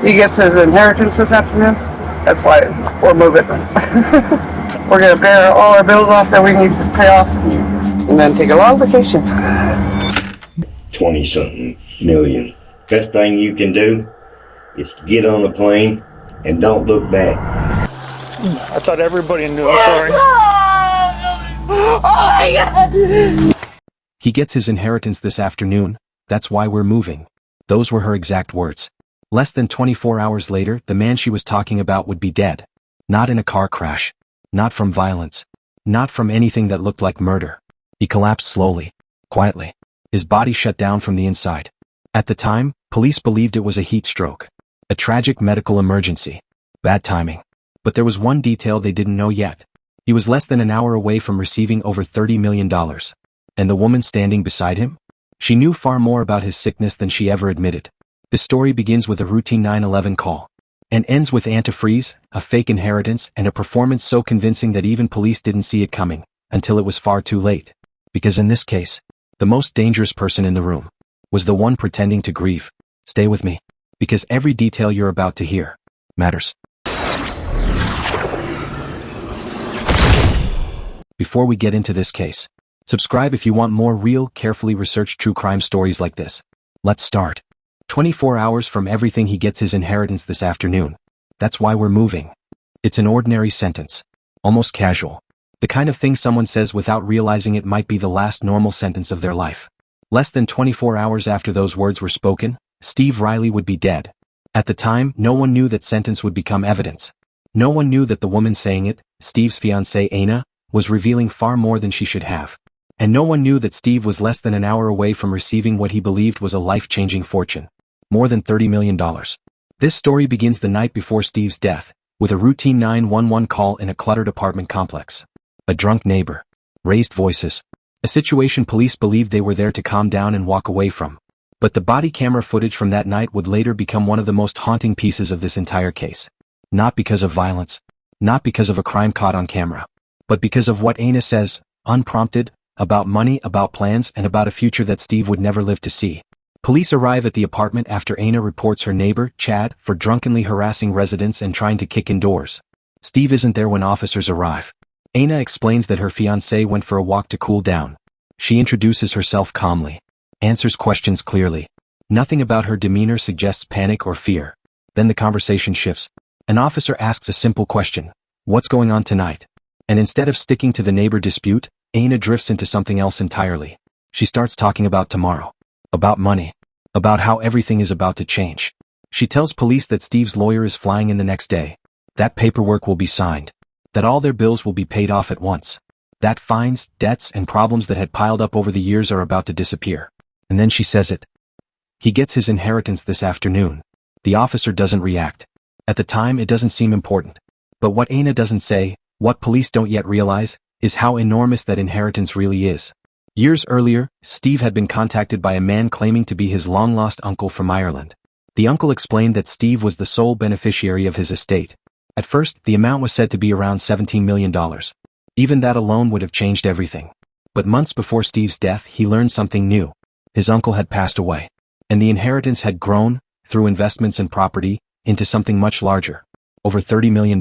He gets his inheritance this afternoon. That's why we're moving. We're going to pay all our bills off that we need to pay off and then take a long vacation. 20-something million. Best thing you can do is get on a plane and don't look back. I thought everybody knew. I'm sorry. Oh my God! He gets his inheritance this afternoon. That's why we're moving. Those were her exact words. Less than 24 hours later, the man she was talking about would be dead. Not in a car crash. Not from violence. Not from anything that looked like murder. He collapsed slowly, quietly. His body shut down from the inside. At the time, police believed it was a heat stroke. A tragic medical emergency. Bad timing. But there was one detail they didn't know yet. He was less than an hour away from receiving over $30 million. And the woman standing beside him? She knew far more about his sickness than she ever admitted. The story begins with a routine 911 call. And ends with antifreeze, a fake inheritance, and a performance so convincing that even police didn't see it coming, until it was far too late. Because in this case, the most dangerous person in the room was the one pretending to grieve. Stay with me. Because every detail you're about to hear matters. Before we get into this case, subscribe if you want more real, carefully researched true crime stories like this. Let's start. 24 hours from everything he gets his inheritance this afternoon. That's why we're moving. It's an ordinary sentence. Almost casual. The kind of thing someone says without realizing it might be the last normal sentence of their life. Less than 24 hours after those words were spoken, Steve Riley would be dead. At the time, no one knew that sentence would become evidence. No one knew that the woman saying it, Steve's fiancée Anna, was revealing far more than she should have. And no one knew that Steve was less than an hour away from receiving what he believed was a life-changing fortune. More than $30 million. This story begins the night before Steve's death, with a routine 911 call in a cluttered apartment complex. A drunk neighbor. Raised voices. A situation police believed they were there to calm down and walk away from. But the body camera footage from that night would later become one of the most haunting pieces of this entire case. Not because of violence. Not because of a crime caught on camera. But because of what Anna says, unprompted, about money, about plans, and about a future that Steve would never live to see. Police arrive at the apartment after Anna reports her neighbor, Chad, for drunkenly harassing residents and trying to kick in doors. Steve isn't there when officers arrive. Anna explains that her fiancé went for a walk to cool down. She introduces herself calmly. Answers questions clearly. Nothing about her demeanor suggests panic or fear. Then the conversation shifts. An officer asks a simple question. What's going on tonight? And instead of sticking to the neighbor dispute, Anna drifts into something else entirely. She starts talking about tomorrow. About money. About how everything is about to change. She tells police that Steve's lawyer is flying in the next day. That paperwork will be signed. That all their bills will be paid off at once. That fines, debts, and problems that had piled up over the years are about to disappear. And then she says it. He gets his inheritance this afternoon. The officer doesn't react. At the time, it doesn't seem important. But what Anna doesn't say, what police don't yet realize, is how enormous that inheritance really is. Years earlier, Steve had been contacted by a man claiming to be his long-lost uncle from Ireland. The uncle explained that Steve was the sole beneficiary of his estate. At first, the amount was said to be around $17 million. Even that alone would have changed everything. But months before Steve's death, he learned something new. His uncle had passed away. And the inheritance had grown, through investments and property, into something much larger. Over $30 million.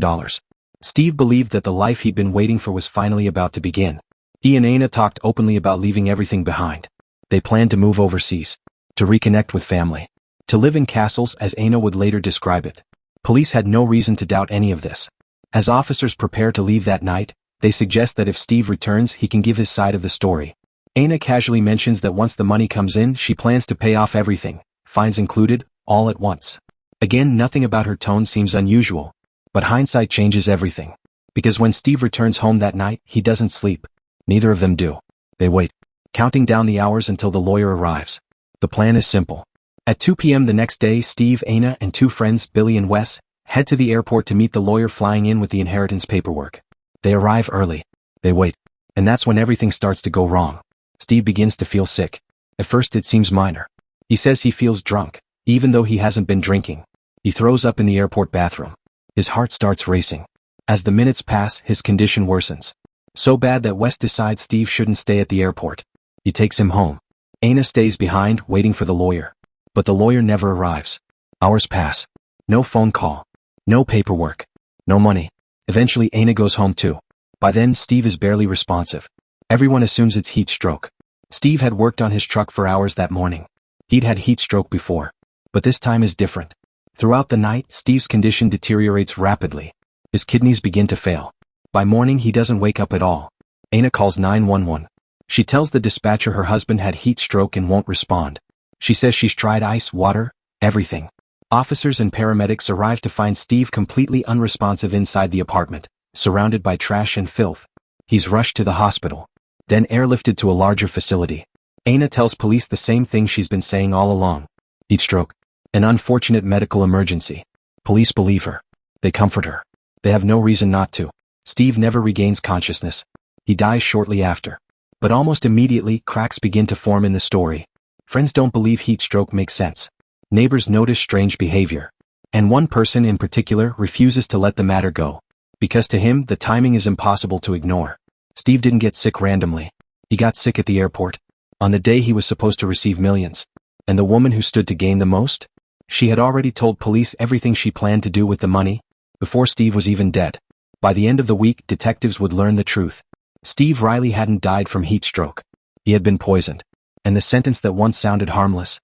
Steve believed that the life he'd been waiting for was finally about to begin. He and Anna talked openly about leaving everything behind. They planned to move overseas. To reconnect with family. To live in castles as Anna would later describe it. Police had no reason to doubt any of this. As officers prepare to leave that night, they suggest that if Steve returns he can give his side of the story. Anna casually mentions that once the money comes in she plans to pay off everything, fines included, all at once. Again, nothing about her tone seems unusual. But hindsight changes everything. Because when Steve returns home that night, he doesn't sleep. Neither of them do. They wait, counting down the hours until the lawyer arrives. The plan is simple. At 2 p.m. the next day, Steve, Anna, and two friends, Billy and Wes, head to the airport to meet the lawyer flying in with the inheritance paperwork. They arrive early. They wait. And that's when everything starts to go wrong. Steve begins to feel sick. At first it seems minor. He says he feels drunk, even though he hasn't been drinking. He throws up in the airport bathroom. His heart starts racing. As the minutes pass, his condition worsens. So bad that Wes decides Steve shouldn't stay at the airport. He takes him home. Anna stays behind, waiting for the lawyer. But the lawyer never arrives. Hours pass. No phone call. No paperwork. No money. Eventually Aina goes home too. By then Steve is barely responsive. Everyone assumes it's heat stroke. Steve had worked on his truck for hours that morning. He'd had heat stroke before. But this time is different. Throughout the night, Steve's condition deteriorates rapidly. His kidneys begin to fail. By morning he doesn't wake up at all. Aina calls 911. She tells the dispatcher her husband had heat stroke and won't respond. She says she's tried ice, water, everything. Officers and paramedics arrive to find Steve completely unresponsive inside the apartment, surrounded by trash and filth. He's rushed to the hospital, then airlifted to a larger facility. Aina tells police the same thing she's been saying all along. Heat stroke. An unfortunate medical emergency. Police believe her. They comfort her. They have no reason not to. Steve never regains consciousness. He dies shortly after. But almost immediately, cracks begin to form in the story. Friends don't believe heat stroke makes sense. Neighbors notice strange behavior. And one person in particular refuses to let the matter go. Because to him, the timing is impossible to ignore. Steve didn't get sick randomly. He got sick at the airport. On the day he was supposed to receive millions. And the woman who stood to gain the most? She had already told police everything she planned to do with the money, before Steve was even dead. By the end of the week, detectives would learn the truth. Steve Riley hadn't died from heat stroke. He had been poisoned. And the sentence that once sounded harmless,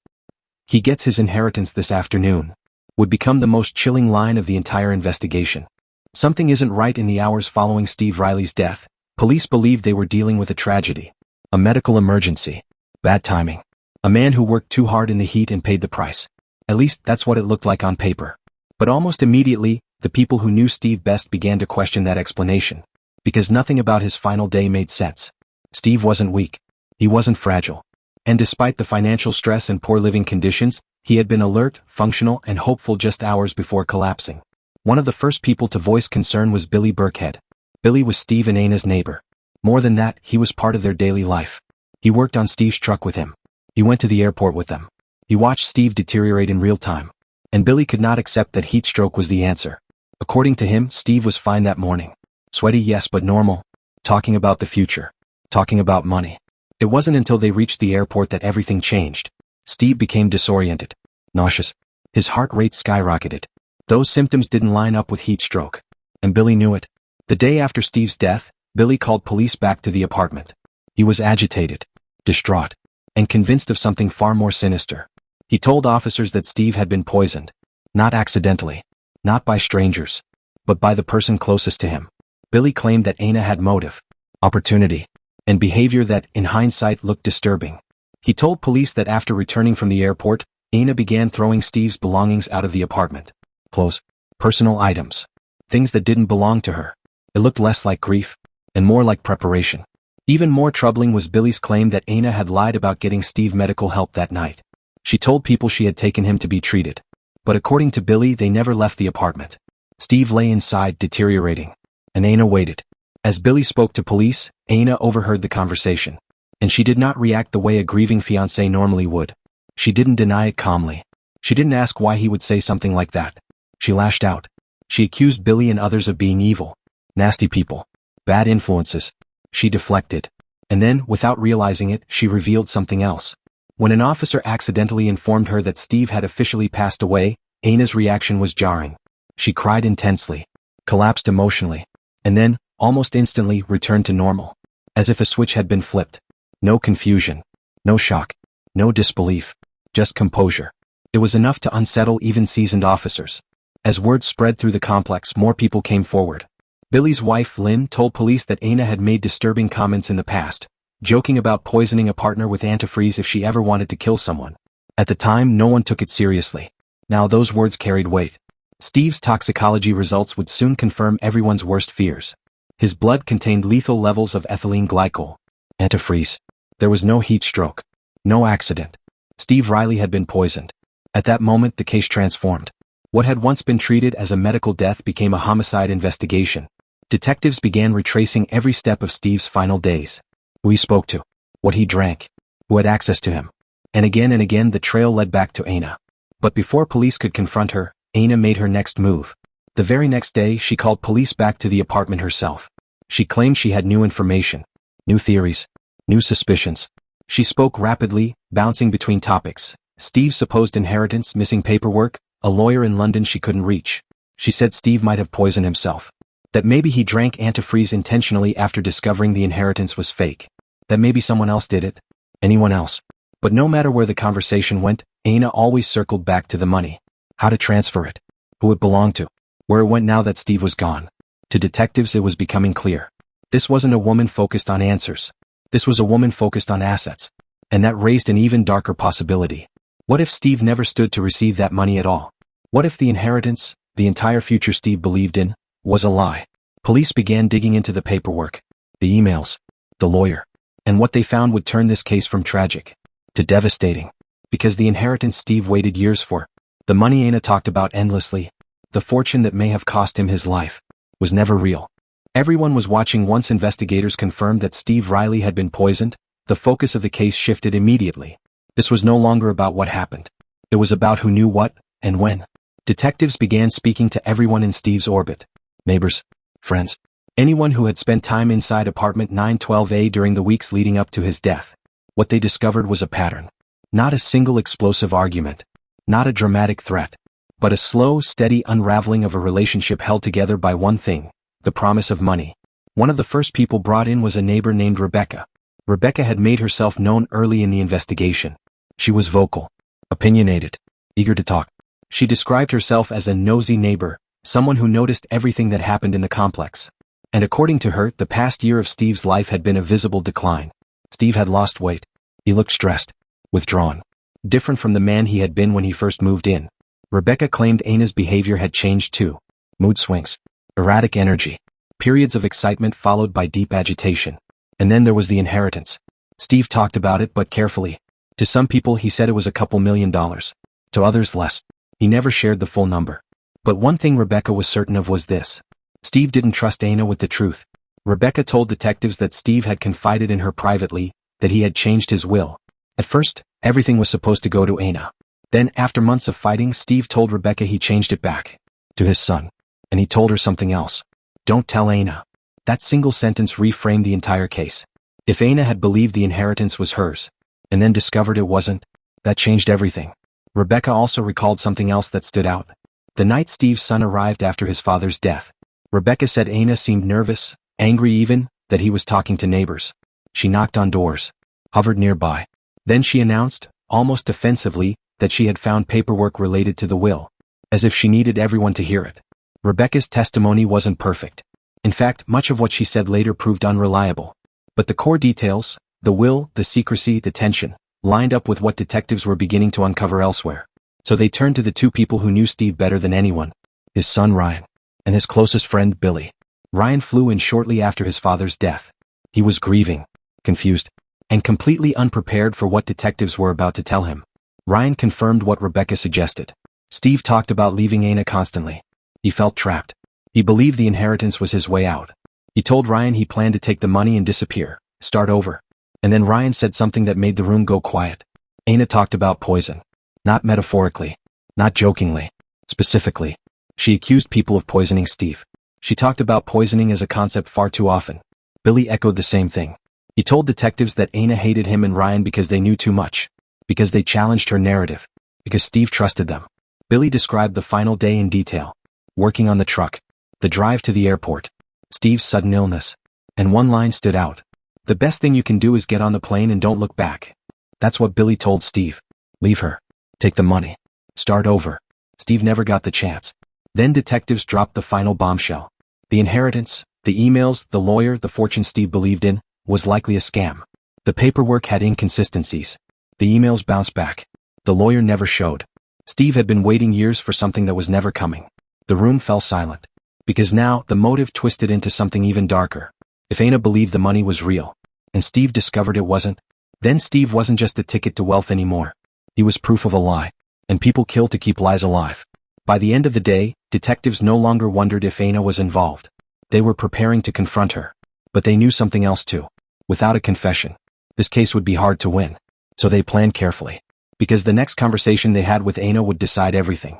"He gets his inheritance this afternoon," would become the most chilling line of the entire investigation. Something isn't right in the hours following Steve Riley's death. Police believed they were dealing with a tragedy. A medical emergency. Bad timing. A man who worked too hard in the heat and paid the price. At least that's what it looked like on paper. But almost immediately, the people who knew Steve best began to question that explanation. Because nothing about his final day made sense. Steve wasn't weak. He wasn't fragile. And despite the financial stress and poor living conditions, he had been alert, functional, and hopeful just hours before collapsing. One of the first people to voice concern was Billy Burkhead. Billy was Steve and Aina's neighbor. More than that, he was part of their daily life. He worked on Steve's truck with him. He went to the airport with them. He watched Steve deteriorate in real time. And Billy could not accept that heat stroke was the answer. According to him, Steve was fine that morning. Sweaty, yes, but normal. Talking about the future. Talking about money. It wasn't until they reached the airport that everything changed. Steve became disoriented. Nauseous. His heart rate skyrocketed. Those symptoms didn't line up with heat stroke. And Billy knew it. The day after Steve's death, Billy called police back to the apartment. He was agitated, distraught, and convinced of something far more sinister. He told officers that Steve had been poisoned. Not accidentally. Not by strangers. But by the person closest to him. Billy claimed that Aina had motive, opportunity, and behavior that, in hindsight, looked disturbing. He told police that after returning from the airport, Aina began throwing Steve's belongings out of the apartment. Clothes, personal items, things that didn't belong to her. It looked less like grief, and more like preparation. Even more troubling was Billy's claim that Aina had lied about getting Steve medical help that night. She told people she had taken him to be treated. But according to Billy, they never left the apartment. Steve lay inside, deteriorating. And Aina waited. As Billy spoke to police, Aina overheard the conversation. And she did not react the way a grieving fiancé normally would. She didn't deny it calmly. She didn't ask why he would say something like that. She lashed out. She accused Billy and others of being evil. Nasty people. Bad influences. She deflected. And then, without realizing it, she revealed something else. When an officer accidentally informed her that Steve had officially passed away, Aina's reaction was jarring. She cried intensely. Collapsed emotionally. And then, almost instantly, returned to normal. As if a switch had been flipped. No confusion. No shock. No disbelief. Just composure. It was enough to unsettle even seasoned officers. As word spread through the complex, more people came forward. Billy's wife, Lynn, told police that Aina had made disturbing comments in the past, joking about poisoning a partner with antifreeze if she ever wanted to kill someone. At the time, no one took it seriously. Now those words carried weight. Steve's toxicology results would soon confirm everyone's worst fears. His blood contained lethal levels of ethylene glycol. Antifreeze. There was no heat stroke. No accident. Steve Riley had been poisoned. At that moment, the case transformed. What had once been treated as a medical death became a homicide investigation. Detectives began retracing every step of Steve's final days. Who he spoke to. What he drank. Who had access to him. And again the trail led back to Aina. But before police could confront her, Aina made her next move. The very next day, she called police back to the apartment herself. She claimed she had new information. New theories. New suspicions. She spoke rapidly, bouncing between topics. Steve's supposed inheritance, missing paperwork, a lawyer in London she couldn't reach. She said Steve might have poisoned himself. That maybe he drank antifreeze intentionally after discovering the inheritance was fake. That maybe someone else did it. Anyone else. But no matter where the conversation went, Aina always circled back to the money. How to transfer it. Who it belonged to. Where it went now that Steve was gone. To detectives it was becoming clear. This wasn't a woman focused on answers. This was a woman focused on assets. And that raised an even darker possibility. What if Steve never stood to receive that money at all? What if the inheritance, the entire future Steve believed in, was a lie? Police began digging into the paperwork, the emails, the lawyer, and what they found would turn this case from tragic to devastating. Because the inheritance Steve waited years for, the money Aina talked about endlessly, the fortune that may have cost him his life, was never real. Everyone was watching once investigators confirmed that Steve Riley had been poisoned. The focus of the case shifted immediately. This was no longer about what happened. It was about who knew what, and when. Detectives began speaking to everyone in Steve's orbit. Neighbors, friends, anyone who had spent time inside apartment 912A during the weeks leading up to his death. What they discovered was a pattern. Not a single explosive argument. Not a dramatic threat. But a slow, steady unraveling of a relationship held together by one thing, the promise of money. One of the first people brought in was a neighbor named Rebecca. Rebecca had made herself known early in the investigation. She was vocal, opinionated, eager to talk. She described herself as a nosy neighbor, someone who noticed everything that happened in the complex. And according to her, the past year of Steve's life had been a visible decline. Steve had lost weight. He looked stressed, withdrawn, different from the man he had been when he first moved in. Rebecca claimed Aina's behavior had changed too. Mood swings, erratic energy, periods of excitement followed by deep agitation. And then there was the inheritance. Steve talked about it but carefully. To some people he said it was a couple $1 million. To others less. He never shared the full number. But one thing Rebecca was certain of was this. Steve didn't trust Aina with the truth. Rebecca told detectives that Steve had confided in her privately, that he had changed his will. At first, everything was supposed to go to Aina. Then, after months of fighting, Steve told Rebecca he changed it back. To his son. And he told her something else. Don't tell Aina. That single sentence reframed the entire case. If Aina had believed the inheritance was hers, and then discovered it wasn't, that changed everything. Rebecca also recalled something else that stood out. The night Steve's son arrived after his father's death. Rebecca said Aina seemed nervous, angry even, that he was talking to neighbors. She knocked on doors, hovered nearby. Then she announced, almost defensively, that she had found paperwork related to the will, as if she needed everyone to hear it. Rebecca's testimony wasn't perfect. In fact, much of what she said later proved unreliable. But the core details, the will, the secrecy, the tension, lined up with what detectives were beginning to uncover elsewhere. So they turned to the two people who knew Steve better than anyone. His son Ryan. And his closest friend Billy. Ryan flew in shortly after his father's death. He was grieving, confused, and completely unprepared for what detectives were about to tell him. Ryan confirmed what Rebecca suggested. Steve talked about leaving Aina constantly. He felt trapped. He believed the inheritance was his way out. He told Ryan he planned to take the money and disappear, start over. And then Ryan said something that made the room go quiet. Aina talked about poison. Not metaphorically. Not jokingly. Specifically. She accused people of poisoning Steve. She talked about poisoning as a concept far too often. Billy echoed the same thing. He told detectives that Aina hated him and Ryan because they knew too much. Because they challenged her narrative. Because Steve trusted them. Billy described the final day in detail. Working on the truck. The drive to the airport. Steve's sudden illness. And one line stood out. The best thing you can do is get on the plane and don't look back. That's what Billy told Steve. Leave her. Take the money. Start over. Steve never got the chance. Then detectives dropped the final bombshell. The inheritance, the emails, the lawyer, the fortune Steve believed in, was likely a scam. The paperwork had inconsistencies. The emails bounced back. The lawyer never showed. Steve had been waiting years for something that was never coming. The room fell silent. Because now, the motive twisted into something even darker. If Aina believed the money was real, and Steve discovered it wasn't, then Steve wasn't just a ticket to wealth anymore. He was proof of a lie. And people kill to keep lies alive. By the end of the day, detectives no longer wondered if Aina was involved. They were preparing to confront her. But they knew something else too. Without a confession, this case would be hard to win. So they planned carefully. Because the next conversation they had with Aina would decide everything.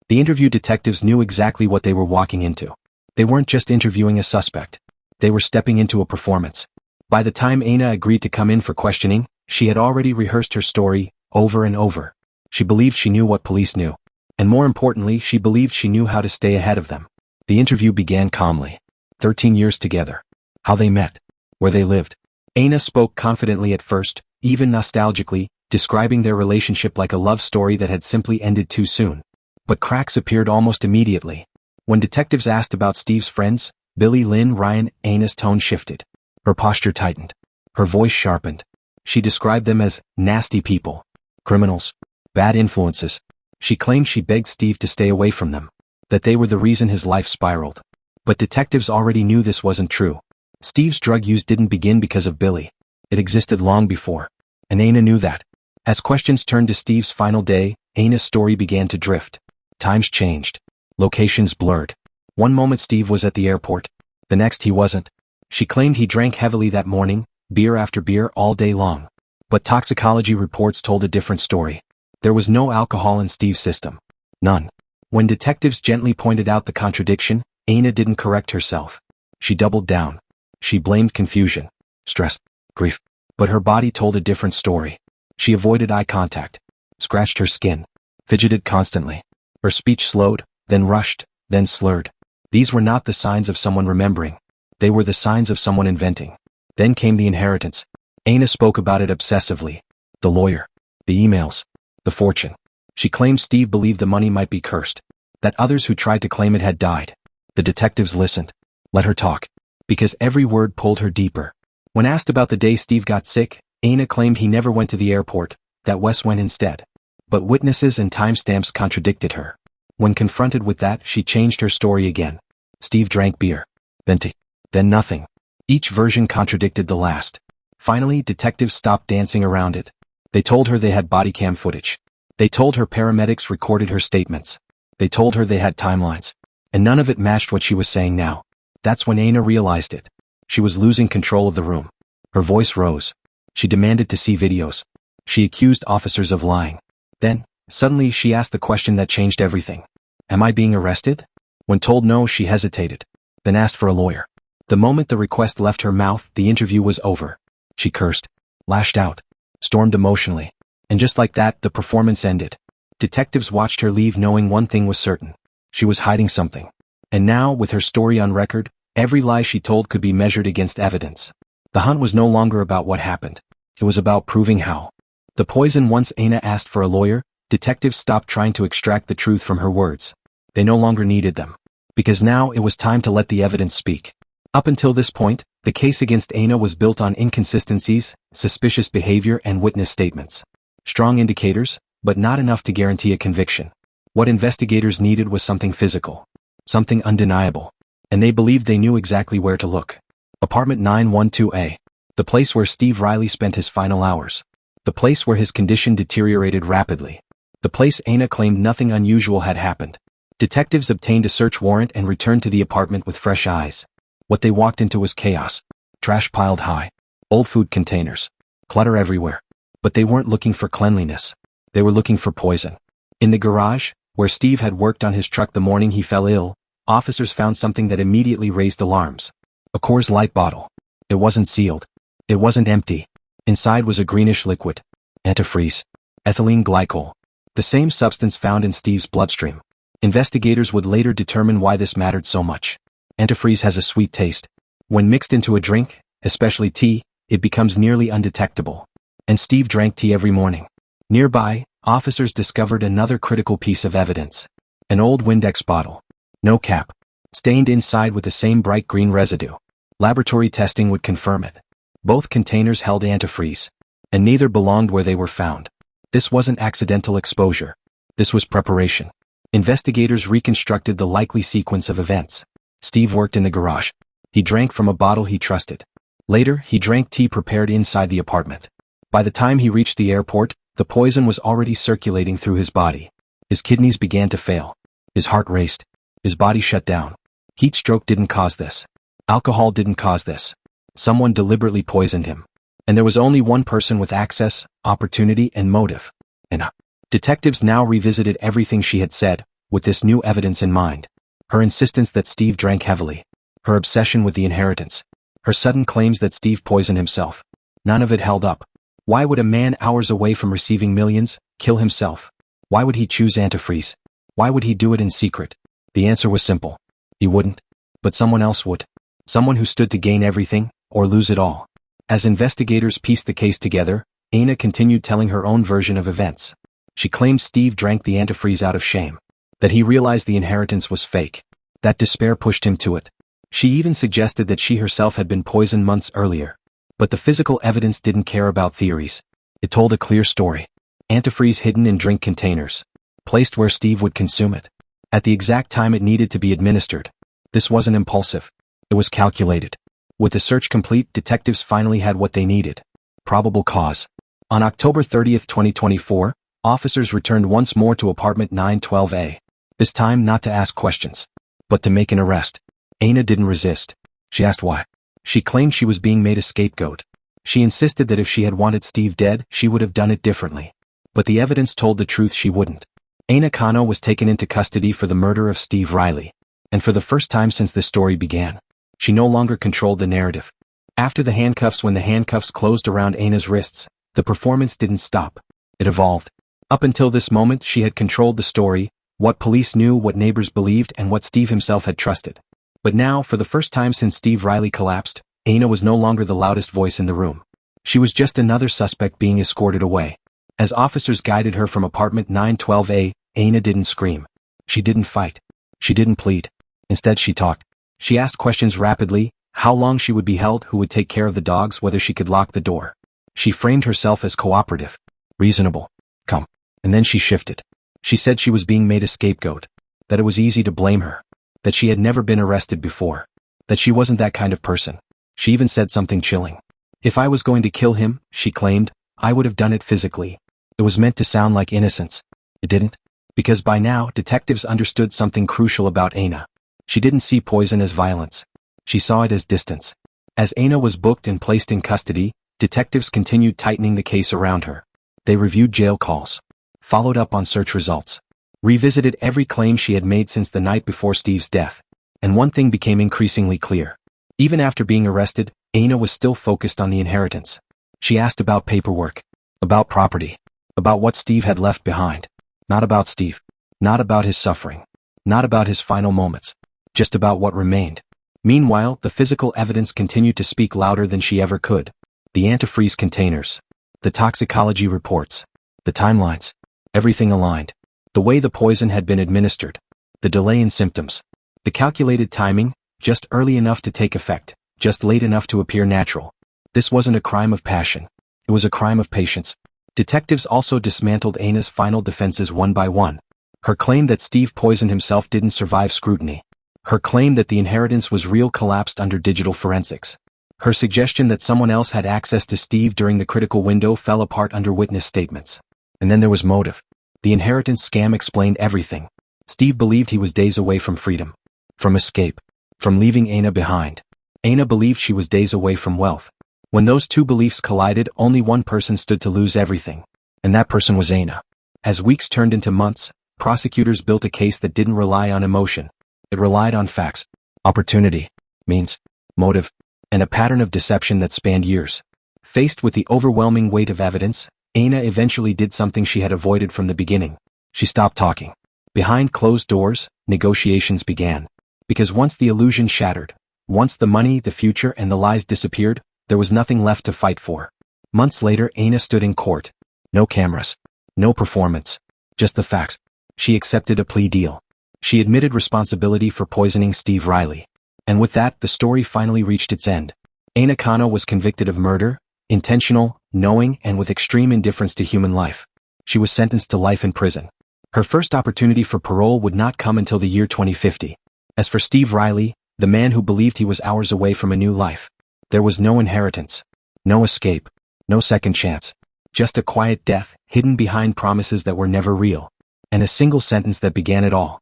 The interview detectives knew exactly what they were walking into. They weren't just interviewing a suspect. They were stepping into a performance. By the time Aina agreed to come in for questioning, she had already rehearsed her story, over and over. She believed she knew what police knew. And more importantly, she believed she knew how to stay ahead of them. The interview began calmly. 13 years together. How they met. Where they lived. Aina spoke confidently at first, even nostalgically, describing their relationship like a love story that had simply ended too soon. But cracks appeared almost immediately. When detectives asked about Steve's friends, Billy, Lynn, Ryan, Aina's tone shifted. Her posture tightened. Her voice sharpened. She described them as nasty people. Criminals. Bad influences. She claimed she begged Steve to stay away from them. That they were the reason his life spiraled. But detectives already knew this wasn't true. Steve's drug use didn't begin because of Billy. It existed long before. And Aina knew that. As questions turned to Steve's final day, Aina's story began to drift. Times changed. Locations blurred. One moment Steve was at the airport. The next he wasn't. She claimed he drank heavily that morning, beer after beer all day long. But toxicology reports told a different story. There was no alcohol in Steve's system. None. When detectives gently pointed out the contradiction, Aina didn't correct herself. She doubled down. She blamed confusion, stress, grief. But her body told a different story. She avoided eye contact, scratched her skin, fidgeted constantly. Her speech slowed, then rushed, then slurred. These were not the signs of someone remembering. They were the signs of someone inventing. Then came the inheritance. Aina spoke about it obsessively. The lawyer. The emails. The fortune. She claimed Steve believed the money might be cursed. That others who tried to claim it had died. The detectives listened. Let her talk. Because every word pulled her deeper. When asked about the day Steve got sick, Aina claimed he never went to the airport, that Wes went instead. But witnesses and timestamps contradicted her. When confronted with that, she changed her story again. Steve drank beer. Then tea. Then nothing. Each version contradicted the last. Finally, detectives stopped dancing around it. They told her they had body cam footage. They told her paramedics recorded her statements. They told her they had timelines. And none of it matched what she was saying now. That's when Aina realized it. She was losing control of the room. Her voice rose. She demanded to see videos. She accused officers of lying. Then, suddenly she asked the question that changed everything. Am I being arrested? When told no, she hesitated. Then asked for a lawyer. The moment the request left her mouth, the interview was over. She cursed. Lashed out. Stormed emotionally. And just like that, the performance ended. Detectives watched her leave knowing one thing was certain. She was hiding something. And now, with her story on record, every lie she told could be measured against evidence. The hunt was no longer about what happened. It was about proving how. The poison. Once Aina asked for a lawyer, detectives stopped trying to extract the truth from her words. They no longer needed them. Because now it was time to let the evidence speak. Up until this point, the case against Aina was built on inconsistencies, suspicious behavior, and witness statements. Strong indicators, but not enough to guarantee a conviction. What investigators needed was something physical. Something undeniable. And they believed they knew exactly where to look. Apartment 912A. The place where Steve Riley spent his final hours. The place where his condition deteriorated rapidly. The place Aina claimed nothing unusual had happened. Detectives obtained a search warrant and returned to the apartment with fresh eyes. What they walked into was chaos. Trash piled high. Old food containers. Clutter everywhere. But they weren't looking for cleanliness. They were looking for poison. In the garage, where Steve had worked on his truck the morning he fell ill, officers found something that immediately raised alarms. A Coors Light bottle. It wasn't sealed. It wasn't empty. Inside was a greenish liquid. Antifreeze. Ethylene glycol. The same substance found in Steve's bloodstream. Investigators would later determine why this mattered so much. Antifreeze has a sweet taste. When mixed into a drink, especially tea, it becomes nearly undetectable. And Steve drank tea every morning. Nearby, officers discovered another critical piece of evidence. An old Windex bottle. No cap. Stained inside with the same bright green residue. Laboratory testing would confirm it. Both containers held antifreeze. And neither belonged where they were found. This wasn't accidental exposure. This was preparation. Investigators reconstructed the likely sequence of events. Steve worked in the garage. He drank from a bottle he trusted. Later, he drank tea prepared inside the apartment. By the time he reached the airport, the poison was already circulating through his body. His kidneys began to fail. His heart raced. His body shut down. Heat stroke didn't cause this. Alcohol didn't cause this. Someone deliberately poisoned him. And there was only one person with access, opportunity, and motive. And detectives now revisited everything she had said, with this new evidence in mind. Her insistence that Steve drank heavily. Her obsession with the inheritance. Her sudden claims that Steve poisoned himself. None of it held up. Why would a man hours away from receiving millions, kill himself? Why would he choose antifreeze? Why would he do it in secret? The answer was simple. He wouldn't. But someone else would. Someone who stood to gain everything, or lose it all. As investigators pieced the case together, Aina continued telling her own version of events. She claimed Steve drank the antifreeze out of shame. That he realized the inheritance was fake. That despair pushed him to it. She even suggested that she herself had been poisoned months earlier. But the physical evidence didn't care about theories. It told a clear story. Antifreeze hidden in drink containers. Placed where Steve would consume it. At the exact time it needed to be administered. This wasn't impulsive. It was calculated. With the search complete, detectives finally had what they needed. Probable cause. On October 30th, 2024, officers returned once more to apartment 912A. This time not to ask questions, but to make an arrest. Aina didn't resist. She asked why. She claimed she was being made a scapegoat. She insisted that if she had wanted Steve dead, she would have done it differently. But the evidence told the truth she wouldn't. Aina Kano was taken into custody for the murder of Steve Riley. And for the first time since this story began, she no longer controlled the narrative. After the handcuffs, when the handcuffs closed around Aina's wrists, the performance didn't stop. It evolved. Up until this moment, she had controlled the story, what police knew, what neighbors believed, and what Steve himself had trusted. But now, for the first time since Steve Riley collapsed, Aina was no longer the loudest voice in the room. She was just another suspect being escorted away. As officers guided her from apartment 912A, Aina didn't scream. She didn't fight. She didn't plead. Instead, she talked. She asked questions rapidly: how long she would be held, who would take care of the dogs, whether she could lock the door. She framed herself as cooperative, reasonable, calm. And then she shifted. She said she was being made a scapegoat, that it was easy to blame her, that she had never been arrested before, that she wasn't that kind of person. She even said something chilling. If I was going to kill him, she claimed, I would have done it physically. It was meant to sound like innocence. It didn't. Because by now, detectives understood something crucial about Aina. She didn't see poison as violence. She saw it as distance. As Aina was booked and placed in custody, detectives continued tightening the case around her. They reviewed jail calls, followed up on search results, revisited every claim she had made since the night before Steve's death. And one thing became increasingly clear. Even after being arrested, Aina was still focused on the inheritance. She asked about paperwork, about property, about what Steve had left behind. Not about Steve. Not about his suffering. Not about his final moments. Just about what remained. Meanwhile, the physical evidence continued to speak louder than she ever could. The antifreeze containers. The toxicology reports. The timelines. Everything aligned. The way the poison had been administered. The delay in symptoms. The calculated timing, just early enough to take effect, just late enough to appear natural. This wasn't a crime of passion. It was a crime of patience. Detectives also dismantled Aina's final defenses one by one. Her claim that Steve poisoned himself didn't survive scrutiny. Her claim that the inheritance was real collapsed under digital forensics. Her suggestion that someone else had access to Steve during the critical window fell apart under witness statements. And then there was motive. The inheritance scam explained everything. Steve believed he was days away from freedom. From escape. From leaving Aina behind. Aina believed she was days away from wealth. When those two beliefs collided, only one person stood to lose everything. And that person was Aina. As weeks turned into months, prosecutors built a case that didn't rely on emotion. It relied on facts, opportunity, means, motive, and a pattern of deception that spanned years. Faced with the overwhelming weight of evidence, Aina eventually did something she had avoided from the beginning. She stopped talking. Behind closed doors, negotiations began. Because once the illusion shattered, once the money, the future, and the lies disappeared, there was nothing left to fight for. Months later, Aina stood in court. No cameras. No performance. Just the facts. She accepted a plea deal. She admitted responsibility for poisoning Steve Riley. And with that, the story finally reached its end. Aina Kano was convicted of murder, intentional, knowing, and with extreme indifference to human life. She was sentenced to life in prison. Her first opportunity for parole would not come until the year 2050. As for Steve Riley, the man who believed he was hours away from a new life, there was no inheritance, no escape, no second chance. Just a quiet death, hidden behind promises that were never real. And a single sentence that began it all.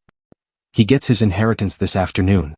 He gets his inheritance this afternoon.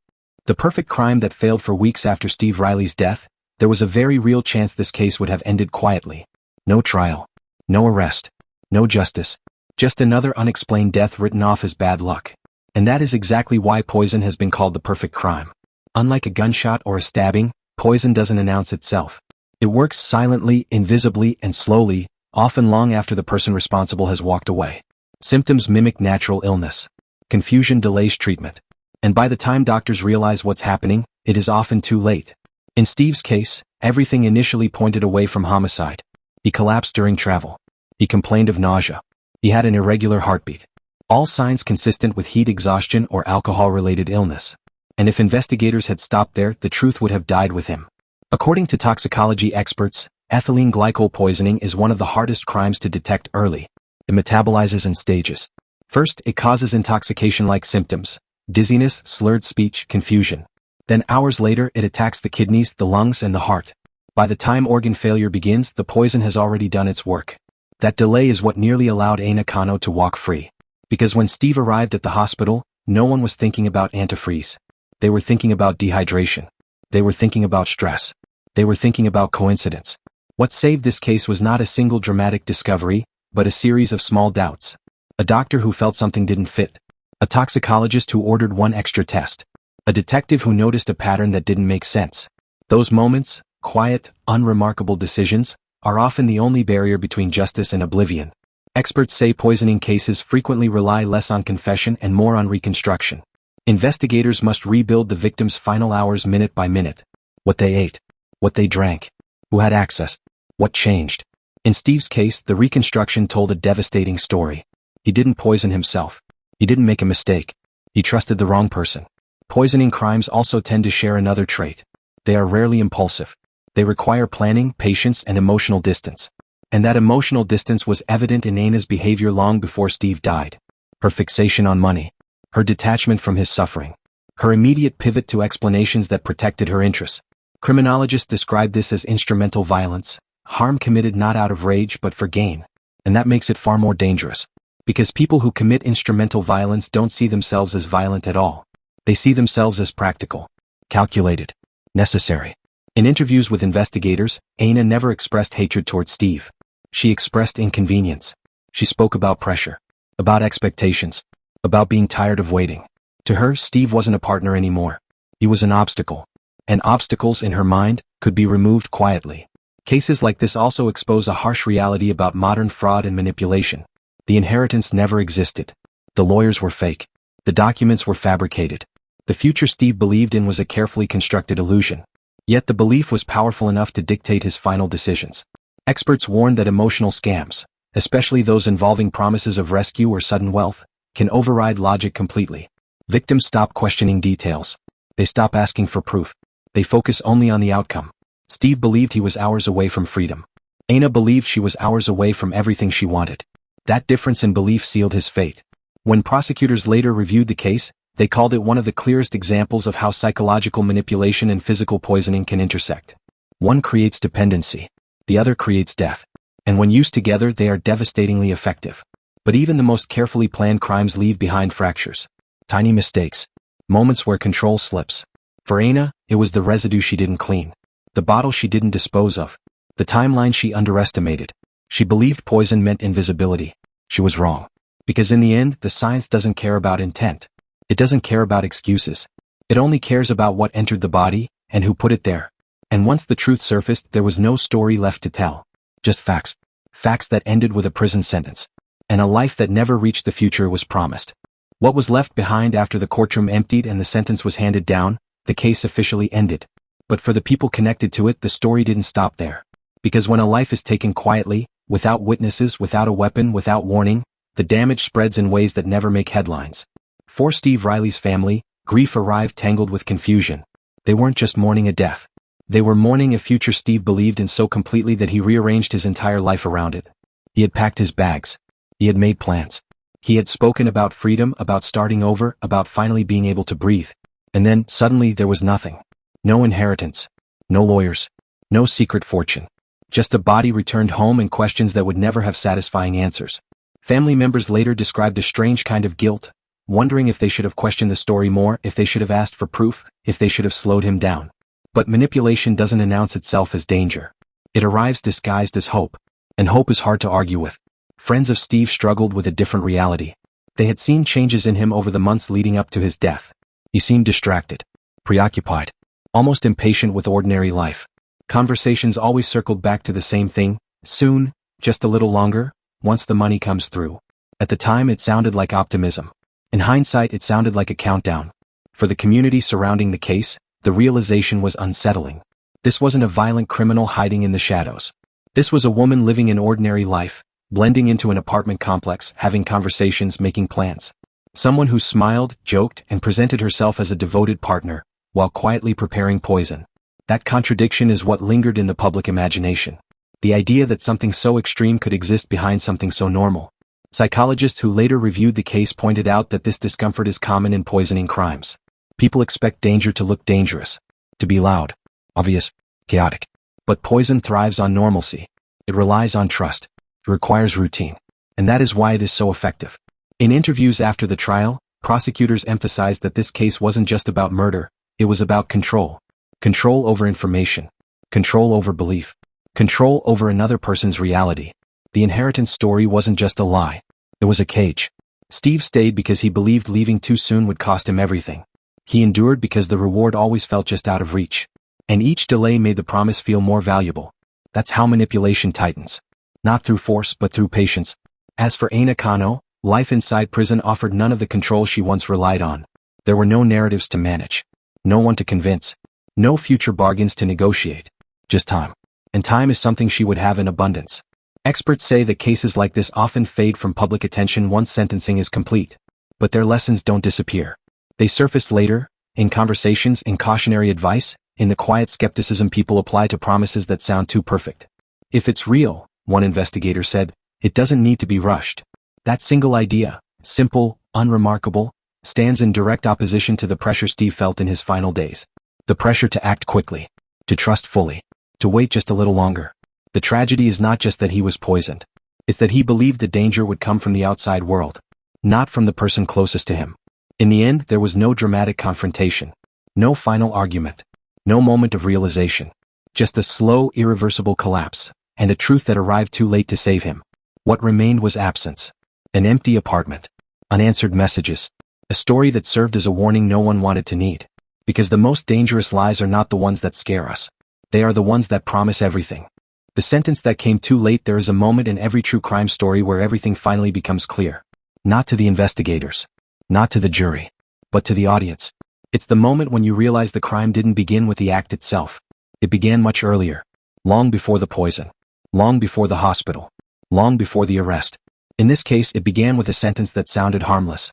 The perfect crime that failed for weeks after Steve Riley's death, there was a very real chance this case would have ended quietly. No trial. No arrest. No justice. Just another unexplained death written off as bad luck. And that is exactly why poison has been called the perfect crime. Unlike a gunshot or a stabbing, poison doesn't announce itself. It works silently, invisibly, and slowly, often long after the person responsible has walked away. Symptoms mimic natural illness. Confusion delays treatment. And by the time doctors realize what's happening, it is often too late. In Steve's case, everything initially pointed away from homicide. He collapsed during travel. He complained of nausea. He had an irregular heartbeat. All signs consistent with heat exhaustion or alcohol-related illness. And if investigators had stopped there, the truth would have died with him. According to toxicology experts, ethylene glycol poisoning is one of the hardest crimes to detect early. It metabolizes in stages. First, it causes intoxication-like symptoms: dizziness, slurred speech, confusion. Then hours later, it attacks the kidneys, the lungs, and the heart. By the time organ failure begins, the poison has already done its work. That delay is what nearly allowed Aina Kano to walk free. Because when Steve arrived at the hospital, no one was thinking about antifreeze. They were thinking about dehydration. They were thinking about stress. They were thinking about coincidence. What saved this case was not a single dramatic discovery, but a series of small doubts. A doctor who felt something didn't fit. A toxicologist who ordered one extra test. A detective who noticed a pattern that didn't make sense. Those moments, quiet, unremarkable decisions, are often the only barrier between justice and oblivion. Experts say poisoning cases frequently rely less on confession and more on reconstruction. Investigators must rebuild the victim's final hours minute by minute. What they ate. What they drank. Who had access. What changed. In Steve's case, the reconstruction told a devastating story. He didn't poison himself. He didn't make a mistake. He trusted the wrong person. Poisoning crimes also tend to share another trait. They are rarely impulsive. They require planning, patience, and emotional distance. And that emotional distance was evident in Aina's behavior long before Steve died. Her fixation on money. Her detachment from his suffering. Her immediate pivot to explanations that protected her interests. Criminologists describe this as instrumental violence, harm committed not out of rage but for gain. And that makes it far more dangerous. Because people who commit instrumental violence don't see themselves as violent at all. They see themselves as practical, calculated, necessary. In interviews with investigators, Aina never expressed hatred towards Steve. She expressed inconvenience. She spoke about pressure, about expectations, about being tired of waiting. To her, Steve wasn't a partner anymore. He was an obstacle. And obstacles, in her mind, could be removed quietly. Cases like this also expose a harsh reality about modern fraud and manipulation. The inheritance never existed. The lawyers were fake. The documents were fabricated. The future Steve believed in was a carefully constructed illusion. Yet the belief was powerful enough to dictate his final decisions. Experts warn that emotional scams, especially those involving promises of rescue or sudden wealth, can override logic completely. Victims stop questioning details. They stop asking for proof. They focus only on the outcome. Steve believed he was hours away from freedom. Aina believed she was hours away from everything she wanted. That difference in belief sealed his fate. When prosecutors later reviewed the case, they called it one of the clearest examples of how psychological manipulation and physical poisoning can intersect. One creates dependency. The other creates death. And when used together, they are devastatingly effective. But even the most carefully planned crimes leave behind fractures. Tiny mistakes. Moments where control slips. For Aina, it was the residue she didn't clean. The bottle she didn't dispose of. The timeline she underestimated. She believed poison meant invisibility. She was wrong. Because in the end, the science doesn't care about intent. It doesn't care about excuses. It only cares about what entered the body, and who put it there. And once the truth surfaced, there was no story left to tell. Just facts. Facts that ended with a prison sentence. And a life that never reached the future was promised. What was left behind after the courtroom emptied and the sentence was handed down, the case officially ended. But for the people connected to it, the story didn't stop there. Because when a life is taken quietly, without witnesses, without a weapon, without warning, the damage spreads in ways that never make headlines. For Steve Riley's family, grief arrived tangled with confusion. They weren't just mourning a death. They were mourning a future Steve believed in so completely that he rearranged his entire life around it. He had packed his bags. He had made plans. He had spoken about freedom, about starting over, about finally being able to breathe. And then, suddenly, there was nothing. No inheritance. No lawyers. No secret fortune. Just a body returned home and questions that would never have satisfying answers. Family members later described a strange kind of guilt, wondering if they should have questioned the story more, if they should have asked for proof, if they should have slowed him down. But manipulation doesn't announce itself as danger. It arrives disguised as hope. And hope is hard to argue with. Friends of Steve struggled with a different reality. They had seen changes in him over the months leading up to his death. He seemed distracted, preoccupied, almost impatient with ordinary life. Conversations always circled back to the same thing: soon, just a little longer, once the money comes through. At the time it sounded like optimism. In hindsight, it sounded like a countdown. For the community surrounding the case, the realization was unsettling. This wasn't a violent criminal hiding in the shadows. This was a woman living an ordinary life, blending into an apartment complex, having conversations, making plans. Someone who smiled, joked, and presented herself as a devoted partner, while quietly preparing poison. That contradiction is what lingered in the public imagination. The idea that something so extreme could exist behind something so normal. Psychologists who later reviewed the case pointed out that this discomfort is common in poisoning crimes. People expect danger to look dangerous, to be loud, obvious, chaotic. But poison thrives on normalcy. It relies on trust. It requires routine. And that is why it is so effective. In interviews after the trial, prosecutors emphasized that this case wasn't just about murder, it was about control. Control over information. Control over belief. Control over another person's reality. The inheritance story wasn't just a lie. It was a cage. Steve stayed because he believed leaving too soon would cost him everything. He endured because the reward always felt just out of reach. And each delay made the promise feel more valuable. That's how manipulation tightens. Not through force but through patience. As for Aina Kano, life inside prison offered none of the control she once relied on. There were no narratives to manage. No one to convince. No future bargains to negotiate. Just time. And time is something she would have in abundance. Experts say that cases like this often fade from public attention once sentencing is complete. But their lessons don't disappear. They surface later, in conversations, in cautionary advice, in the quiet skepticism people apply to promises that sound too perfect. If it's real, one investigator said, it doesn't need to be rushed. That single idea, simple, unremarkable, stands in direct opposition to the pressure Steve felt in his final days. The pressure to act quickly, to trust fully, to wait just a little longer. The tragedy is not just that he was poisoned. It's that he believed the danger would come from the outside world, not from the person closest to him. In the end, there was no dramatic confrontation, no final argument, no moment of realization, just a slow, irreversible collapse, and a truth that arrived too late to save him. What remained was absence. An empty apartment. Unanswered messages. A story that served as a warning no one wanted to need. Because the most dangerous lies are not the ones that scare us. They are the ones that promise everything. The sentence that came too late. There is a moment in every true crime story where everything finally becomes clear. Not to the investigators. Not to the jury. But to the audience. It's the moment when you realize the crime didn't begin with the act itself. It began much earlier. Long before the poison. Long before the hospital. Long before the arrest. In this case, it began with a sentence that sounded harmless.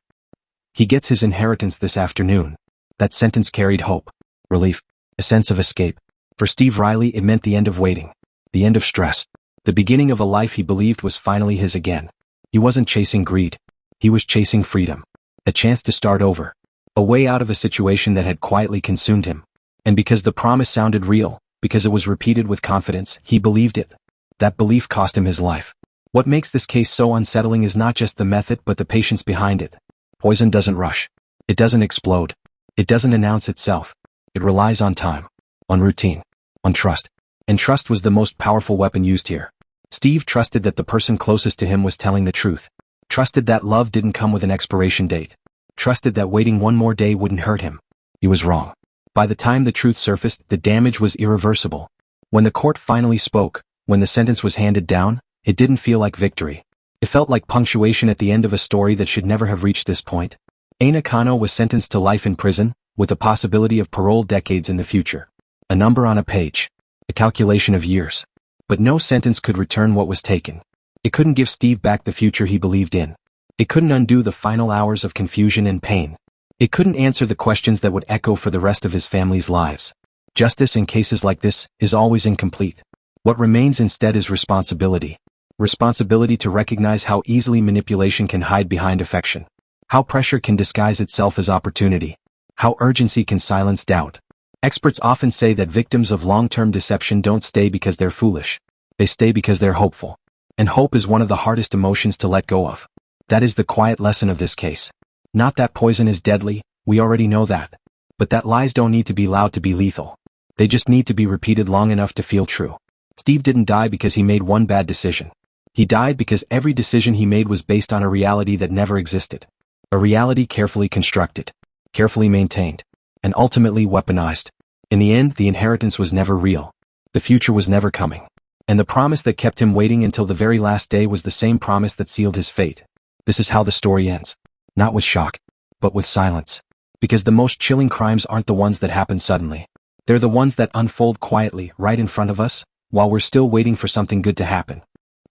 He gets his inheritance this afternoon. That sentence carried hope, relief, a sense of escape. For Steve Riley, it meant the end of waiting, the end of stress, the beginning of a life he believed was finally his again. He wasn't chasing greed. He was chasing freedom. A chance to start over. A way out of a situation that had quietly consumed him. And because the promise sounded real, because it was repeated with confidence, he believed it. That belief cost him his life. What makes this case so unsettling is not just the method but the patience behind it. Poison doesn't rush. It doesn't explode. It doesn't announce itself. It relies on time, on routine, on trust. And trust was the most powerful weapon used here. Steve trusted that the person closest to him was telling the truth. Trusted that love didn't come with an expiration date. Trusted that waiting one more day wouldn't hurt him. He was wrong. By the time the truth surfaced, the damage was irreversible. When the court finally spoke, when the sentence was handed down, it didn't feel like victory. It felt like punctuation at the end of a story that should never have reached this point. Aina Kano was sentenced to life in prison, with the possibility of parole decades in the future. A number on a page. A calculation of years. But no sentence could return what was taken. It couldn't give Steve back the future he believed in. It couldn't undo the final hours of confusion and pain. It couldn't answer the questions that would echo for the rest of his family's lives. Justice in cases like this is always incomplete. What remains instead is responsibility. Responsibility to recognize how easily manipulation can hide behind affection. How pressure can disguise itself as opportunity. How urgency can silence doubt. Experts often say that victims of long-term deception don't stay because they're foolish. They stay because they're hopeful. And hope is one of the hardest emotions to let go of. That is the quiet lesson of this case. Not that poison is deadly, we already know that. But that lies don't need to be loud to be lethal. They just need to be repeated long enough to feel true. Steve didn't die because he made one bad decision. He died because every decision he made was based on a reality that never existed. A reality carefully constructed, carefully maintained, and ultimately weaponized. In the end, the inheritance was never real. The future was never coming. And the promise that kept him waiting until the very last day was the same promise that sealed his fate. This is how the story ends. Not with shock, but with silence. Because the most chilling crimes aren't the ones that happen suddenly. They're the ones that unfold quietly, right in front of us, while we're still waiting for something good to happen.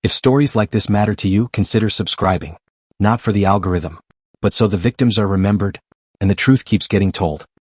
If stories like this matter to you, consider subscribing. Not for the algorithm, but so the victims are remembered, and the truth keeps getting told.